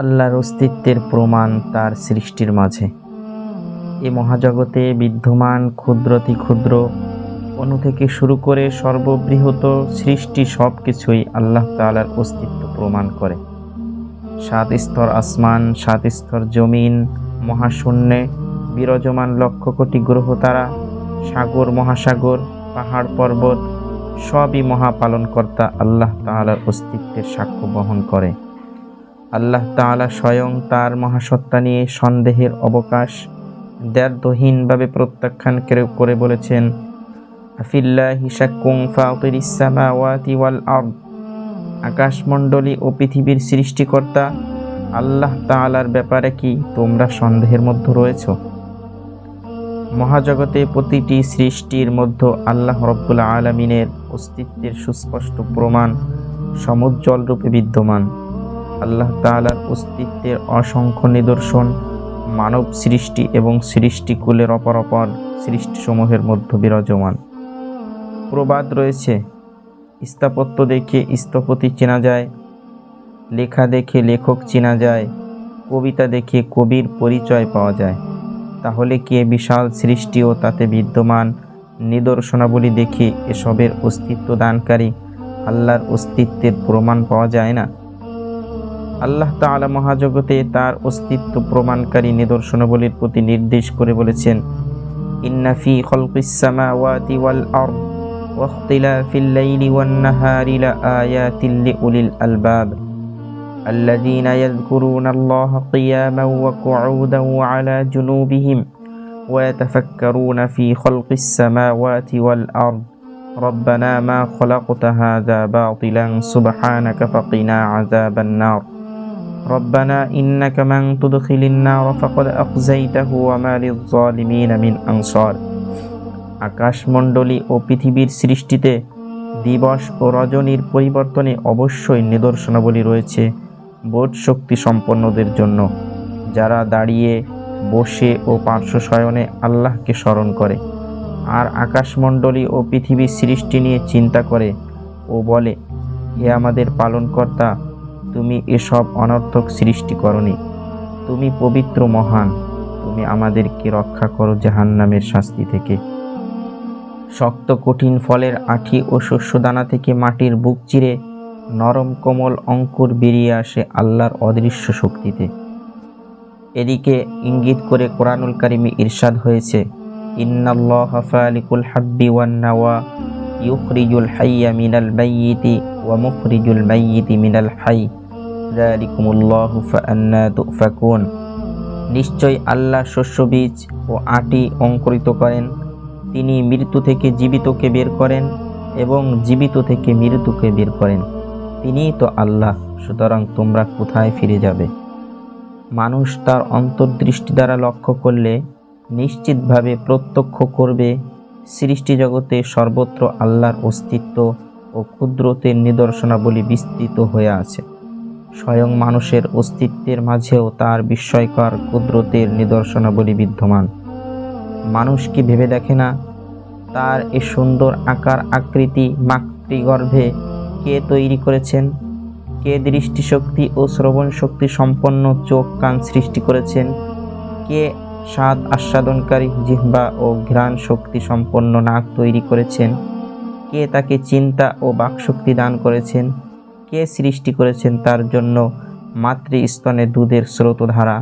আল্লাহর অস্তিত্বের প্রমাণ তার সৃষ্টির মাঝে। এ মহাজগতে বিদ্যমান ক্ষুদ্রতি ক্ষুদ্র অণু থেকে শুরু করে সর্ববৃহৎ সৃষ্টি সব কিছুই আল্লাহ তাআলার অস্তিত্ব প্রমাণ করে। 7 স্তর আসমান, 7 স্তর জমিন, মহাশূন্যে বিরাজমান লক্ষ কোটি গ্রহ তারা, সাগর মহাসাগর, পাহাড় পর্বত সবই মহাপালনকর্তা আল্লাহ তাআলার অস্তিত্বের সাক্ষ্য বহন করে। আল্লাহ তাআলা স্বয়ং তার মহাসত্তা নিয়ে সন্দেহের অবকাশ দ্ব্যর্থহীনভাবে প্রত্যাখ্যান করে বলেছেন, আফিল্লাহি শাক্কুন ফাতিরিস সামাওয়াতি ওয়াল আরদ। আকাশমণ্ডলী ও পৃথিবীর সৃষ্টিকর্তা আল্লাহ তাআলার ব্যাপারে কি তোমরা সন্দেহের মধ্যে রয়েছ? মহাজগতে প্রতিটি সৃষ্টির মধ্যে আল্লাহ রব্বুল আলামিনের অস্তিত্বের সুস্পষ্ট প্রমাণ সমুজ্জ্বল রূপে বিদ্যমান। আল্লাহ তাআলার অস্তিত্বের অসংখ্য নিদর্শন মানব সৃষ্টি এবং সৃষ্টিকুলের অপর সৃষ্টিসমূহের মধ্যে বিরাজমান। প্রবাদ রয়েছে, স্থাপত্য দেখে স্থপতি চেনা যায়, লেখা দেখে লেখক চেনা যায়, কবিতা দেখে কবির পরিচয় পাওয়া যায়। তাহলে কি বিশাল সৃষ্টি ও তাতে বিদ্যমান নিদর্শনাবলী দেখে এসবের অস্তিত্ব দানকারী আল্লাহর অস্তিত্বের প্রমাণ পাওয়া যায় না? আল্লাহ তাআলা মহাজগতে তার অস্তিত্ব প্রমাণকারী নিদর্শনাবলীর প্রতি নির্দেশ করে বলেছেন, ইন্না ফি খালকিস সামাওয়াতি ওয়াল আরদ ওয়া ইখতিলাফিল লাইলি ওয়ান নাহারি লাআয়াতিন লিউলিল আলবাব আল্লাযীনা ইয়াযকুরুনাল্লাহা কিয়ামান ওয়া কুউদান ওয়া আলা জুনুবিহিম ওয়া ইয়াতাফাক্কারুনা ফি খালকিস সামাওয়াতি ওয়াল আরদ রব্বানা মা খালাকতা হাযা বাতিলান সুবহানাকা ফাকিনা আযাবান নার রব্বানা ইন্নাকা মান তুদখিলিন নার ফাকাদ আখযাইতাহু ওয়া মা লিয-যালিমিনা মিন আনসার। আকাশমণ্ডলী ও পৃথিবীর সৃষ্টিতে দিবস ও রজনীর পরিবর্তনে অবশ্যই নিদর্শনাবলী রয়েছে বোধ শক্তি সম্পন্নদের জন্য, যারা দাঁড়িয়ে, বসে ও পার্শ্ব শয়নে আল্লাহকে স্মরণ করে আর আকাশমণ্ডলী ও পৃথিবীর সৃষ্টি নিয়ে চিন্তা করে ও বলে, হে আমাদের পালনকর্তা, তুমি এসব অনর্থক সৃষ্টি করনি, তুমি পবিত্র মহান, তুমি আমাদেরকে রক্ষা করো জাহান্নামের শাস্তি থেকে। শক্ত কঠিন ফলের আঁঠি ও শস্যদানা থেকে মাটির বুক চিরে নরম কোমল অঙ্কুর বেরিয়ে আসে আল্লাহর অদৃশ্য শক্তিতে। এদিকে ইঙ্গিত করে কোরআনুল কারিমে ইরশাদ হয়েছে, ইন্নাল্লাহা ফালিকুল হাব্বি ওয়ান নাওয়া ইউখরিজুল হাইয়্যা মিনাল মাইয়িতি ওয়া মুখরিজুল মাইয়িতি মিনাল হাইয়্যি যালিকুমুল্লাহু ফাআন্না তুফাকুন। নিশ্চয় আল্লাহ শস্য বীজ ও আঁটি অঙ্কুরিত করেন, তিনি মৃত্যু থেকে জীবিতকে বের করেন এবং জীবিত থেকে মৃত্যুকে বের করেন, তিনিই তো আল্লাহ, সুতরাং তোমরা কোথায় ফিরে যাবে? মানুষ তার অন্তর্দৃষ্টি দ্বারা লক্ষ্য করলে নিশ্চিতভাবে প্রত্যক্ষ করবে সৃষ্টি জগতে সর্বত্র আল্লাহর অস্তিত্ব ও কুদরতের নিদর্শনাবলী বিস্তৃত হয়ে আছে। স্বয়ং মানুষের অস্তিত্বের মাঝেও তার বিস্ময়কর কুদরতের নিদর্শনাবলী বিদ্যমান। মানুষ কি ভেবে দেখে না, তার এ সুন্দর আকার আকৃতি মাতৃগর্ভে কে তৈরি করেছেন? কে দৃষ্টিশক্তি ও শ্রবণ শক্তি সম্পন্ন চোখ কান সৃষ্টি করেছেন? কে স্বাদ আস্বাদনকারী জিহ্বা ও ঘ্রাণ শক্তি সম্পন্ন নাক তৈরি করেছেন? কে তাকে চিন্তা ও বাকশক্তি দান করেছেন? কে সৃষ্টি করেছেন তার জন্য মাতৃস্তনে দুধের স্রোতধারা?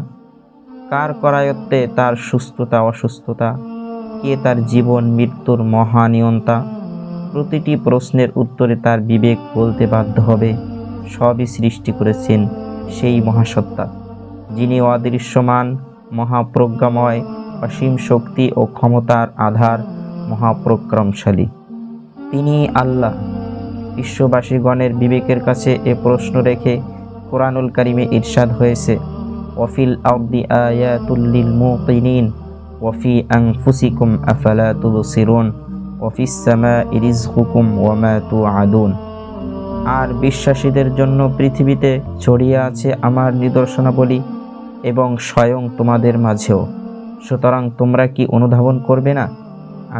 কার করায়ত্তে তার সুস্থতা অসুস্থতা? কে তার জীবন মৃত্যুর মহানিয়ন্তা? প্রতিটি প্রশ্নের উত্তরে তার বিবেক বলতে বাধ্য হবে, সবই সৃষ্টি করেছেন সেই মহাসত্তা, যিনি অদৃশ্যমান, মহাপ্রজ্ঞাময়, অসীম শক্তি ও ক্ষমতার আধার, মহাপরাক্রমশালী। তিনি আল্লাহ। বিশ্ববাসীগণের বিবেকের কাছে এ প্রশ্ন রেখে কোরআনুল কারিমে ইরশাদ হয়েছে, ওয়াফিল আরদি আয়াতুল লিল মুকিনিন ওয়াফি আনফুসিকুম আফালা তুবসিরুন ওয়াফিস সামাই রিজকুকুম ওয়া মা তুআদুন। আর বিশ্বাসীদের জন্য পৃথিবীতে ছড়িয়ে আছে আমার নিদর্শনাবলী এবং স্বয়ং তোমাদের মাঝেও, সুতরাং তোমরা কি অনুধাবন করবে না?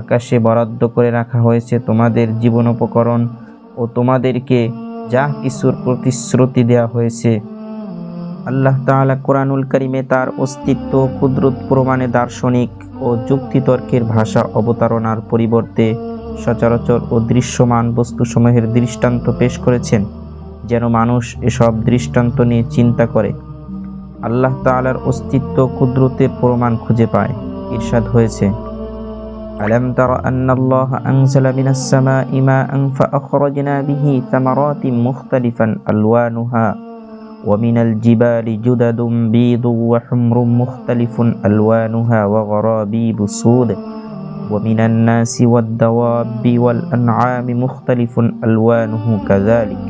আকাশে বরাদ্দ করে রাখা হয়েছে তোমাদের জীবনোপকরণ ও তোমাদেরকে যা কিছুর প্রতিশ্রুতি দেওয়া হয়েছে আল্লাহ তাআলা কোরআনুল কারীমে তার অস্তিত্ব কুদরত প্রমাণে দার্শনিক ও যুক্তিতর্কের ভাষা অবতারণার পরিবর্তে সচরাচর ও দৃশ্যমান বস্তুসমূহের দৃষ্টান্ত পেশ করেছেন, যেন মানুষ এসব দৃষ্টান্ত নিয়ে চিন্তা করে আল্লাহ তাআলার অস্তিত্ব কুদরতের প্রমাণ খুঁজে পায়। ইরশাদ হয়েছে, আলাম তারা আন্নাল্লাহা আনজালা মিনাস সামাই মাআন ফাআখরাজনা বিহি সামারাতিন মুখতালিফান আলওয়ানুহা ওয়া মিনাল জিবালি জুদাদুম বীদু ওয়া হুমরুম মুখতালিফুন আলওয়ানুহা ওয়া গরাবিবু সুদ ওয়া মিনান নাসি ওয়াদ দাওয়াবি ওয়াল আনআমি মুখতালিফুন আলওয়ানুহু কাযালিক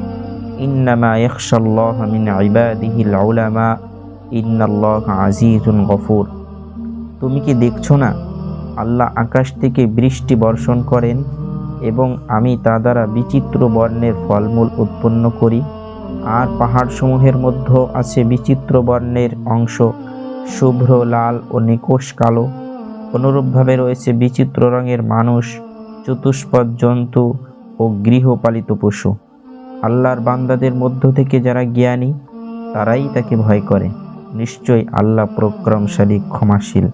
ইন্নামা ইয়াখশাল্লাহা মিন ইবাদিহিল উলামা ইন্নাল্লাহা আজিজুন গফুর। তুমি কি দেখছো না, আল্লাহ আকাশ থেকে বৃষ্টি বর্ষণ করেন এবং আমি তা দ্বারা বিচিত্র বর্ণের ফলমূল উৎপন্ন করি, আর পাহাড়সমূহের মধ্যে আছে বিচিত্র বর্ণের অংশ, শুভ্র, লাল ও নিকষ কালো। অনুরূপভাবে রয়েছে বিচিত্র রঙের মানুষ, চতুষ্পদ জন্তু ও গৃহপালিত পশু। আল্লাহর বান্দাদের মধ্য থেকে যারা জ্ঞানী তারাই তাকে ভয় করে। নিশ্চয়ই আল্লাহ পরাক্রমশালী, ক্ষমাশীল।